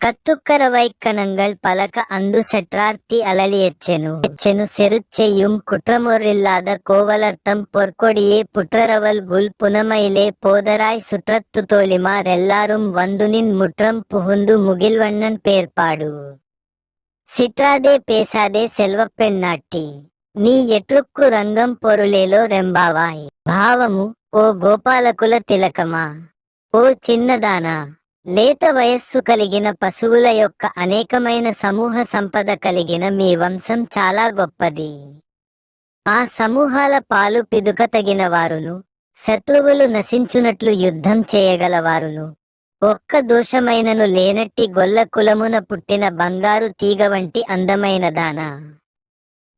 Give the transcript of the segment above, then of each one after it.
கத்துக்கர வைக்கணங்கள் பலக அந்து செற்றார்த்தி அலளியெச்செனு செருச்செய்யும் குற்றமொரில்லாத கோவலர்த்தம் பொற்கொடியே புற்றரவல் குல் புனமையிலே போதராய் சுற்றத்து தோழிமார் எல்லாரும் வந்துனின் முற்றம் புகுந்து முகில்வண்ணன் பேர்பாடு. சிற்றாதே பேசாதே செல்வப்பெண் நாட்டி నీ ఎట్లుక్కు రంగం పొరులేలో రెంబావాయ్. భావము ఓ గోపాలకుల తిలకమా, ఓ చిన్నదానా, లేత వయస్సు కలిగిన పశువుల యొక్క అనేకమైన సమూహ సంపద కలిగిన మీ వంశం చాలా గొప్పది. ఆ సమూహాల పాలు పిదుక తగిన వారును, శత్రువులు నశించునట్లు యుద్ధం చేయగలవారును, ఒక్క దోషమైనను లేనట్టి గొల్ల కులమున పుట్టిన బంగారు తీగ వంటి అందమైన దానా,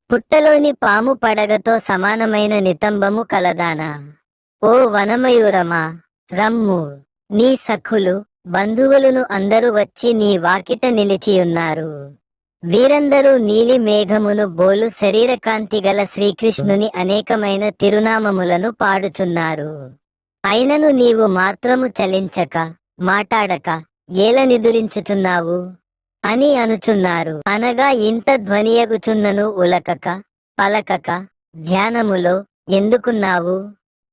పుట్టలోని పాము పడగతో సమానమైన నితంబము కలదానా, ఓ వనమయూరమా రమ్ము, నీ సఖులు బంధువులను అందరూ వచ్చి నీ వాకిట నిలిచియున్నారు. వీరందరూ నీలి మేఘమును బోలు శరీరకాంతి గల శ్రీకృష్ణుని అనేకమైన తిరునామములను పాడుచున్నారు. అయినను నీవు మాత్రము చలించక మాటాడక ఏల నిదురించుచున్నావు అని అనుచున్నారు. అనగా ఇంత ధ్వనియగుచున్నను ఉలకక పలకక ధ్యానములో ఎందుకున్నావు?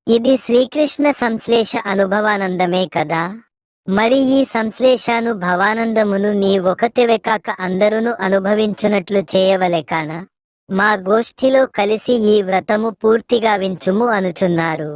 ఇది శ్రీకృష్ణ సంశ్లేష అనుభవానందమే కదా. మరి ఈ సంశ్లేషానుభవానందమును నీ ఒకతివే కాక అందరును అనుభవించునట్లు చేయవలెకాన మా గోష్ఠిలో కలిసి ఈ వ్రతము పూర్తిగా వించుము అనుచున్నారు.